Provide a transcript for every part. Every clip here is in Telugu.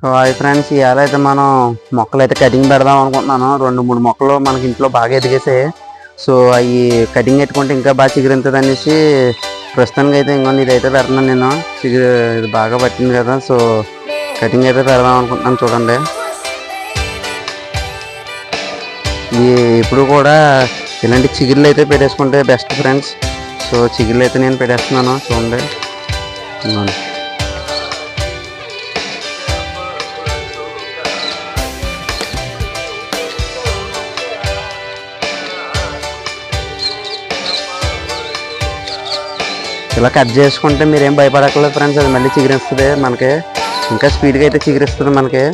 హాయ్ ఫ్రెండ్స్, ఇవాళ అయితే మనం మొక్కలు అయితే కటింగ్ పెడదాం అనుకుంటున్నాను. 2-3 మొక్కలు మనకి ఇంట్లో బాగా ఎదిగేసాయి. సో అవి కటింగ్ పెట్టుకుంటే ఇంకా బాగా చిగురింతుంది అనేసి ప్రస్తుతానికి అయితే ఇంకొన్ని ఇదైతే పెడుతున్నాను నేను. ఇది బాగా పట్టింది కదా, సో కటింగ్ అయితే పెడదాం అనుకుంటున్నాను. చూడండి, ఈ ఇప్పుడు కూడా ఇలాంటి చిగుర్లు అయితే పెట్టేసుకుంటే బెస్ట్ ఫ్రెండ్స్. సో చిగుర్లు అయితే నేను పెట్టేస్తున్నాను, చూడండి. ఇలా కట్ చేసుకుంటే మీరేం భయపడక్కర్లేదు ఫ్రెండ్స్, అది మళ్ళీ చిగురిస్తుంది మనకి. ఇంకా స్పీడ్గా అయితే చిగురిస్తుంది మనకి,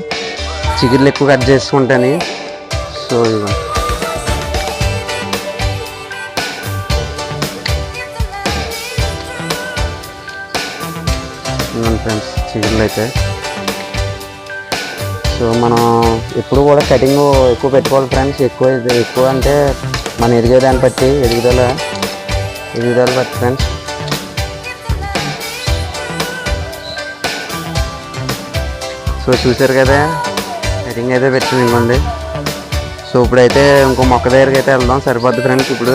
చిగుర్లు ఎక్కువ కట్ చేసుకుంటేని. సో ఇవ్వండి ఫ్రెండ్స్ చిగుర్లు అయితే. సో మనం ఎప్పుడు కూడా కటింగ్ ఎక్కువ పెట్టుకోవాలి ఫ్రెండ్స్. ఎక్కువ అంటే మనం ఎదిగేదాన్ని బట్టి ఎదుగుదల బట్టి ఫ్రెండ్స్. సో చూసారు కదా, కటింగ్ అయితే పెట్టింది ఇవ్వండి. సో ఇప్పుడైతే ఇంకో మొక్క దగ్గరికి అయితే వెళ్దాం, సరిపోద్ది ఫ్రెండ్స్. ఇప్పుడు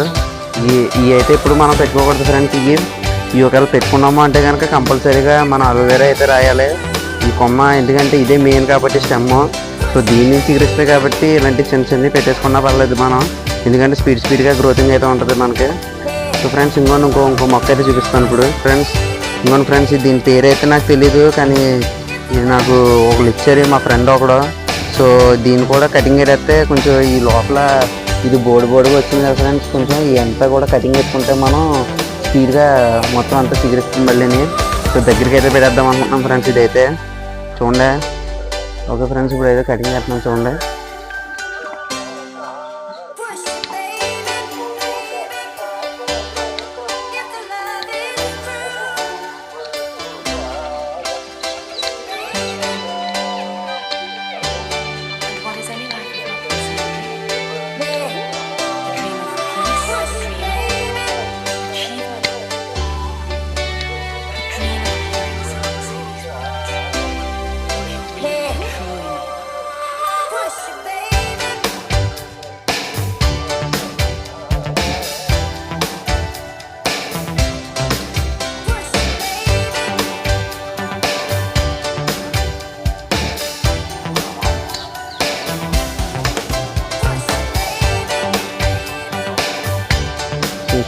ఇవి అయితే ఇప్పుడు మనం పెట్టుకోకూడదు ఫ్రెండ్స్. ఇవి ఒకవేళ పెట్టుకున్నాము అంటే కనుక కంపల్సరీగా మనం అలోవేరా అయితే రాయాలి ఈ కొమ్మ, ఎందుకంటే ఇదే మెయిన్ కాబట్టి స్టెమ్. సో దీని నుంచి చిగురిస్తాయి కాబట్టి ఇలాంటి చిన్నవి పెట్టేసుకున్నా పర్లేదు మనం, ఎందుకంటే స్పీడ్గా గ్రోతింగ్ అయితే ఉంటుంది మనకి. సో ఫ్రెండ్స్ ఇంకో మొక్క అయితే చూపిస్తాను ఇప్పుడు ఫ్రెండ్స్. ఫ్రెండ్స్ దీని పేరు అయితే నాకు తెలీదు, కానీ ఇది నాకు ఒకళ్ళు ఇచ్చారు, మా ఫ్రెండ్ ఒకడు. సో దీన్ని కూడా కటింగ్ అయితే కొంచెం ఈ లోపల ఇది బోర్డుగా వచ్చింది కదా ఫ్రెండ్స్. కొంచెం ఇదంతా కూడా కటింగ్ పెట్టుకుంటే మనం స్పీడ్గా మొత్తం అంతా చిగురిస్తుంది మళ్ళీని. సో దగ్గరికి అయితే పెట్టేద్దాం అనుకుంటున్నాం ఫ్రెండ్స్. ఇదైతే చూడండి. ఓకే ఫ్రెండ్స్, ఇప్పుడు అయితే కటింగ్ చేస్తున్నాం చూడండి.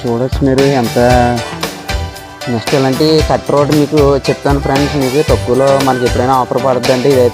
చూడొచ్చు మీరు ఎంత. నెక్స్ట్ ఇలాంటి కట్ రోడ్ మీకు చెప్తాను ఫ్రెండ్స్. మీకు తక్కువలో మనకి ఎప్పుడైనా ఆఫర్ పడుతుంది అంటే ఇదైతే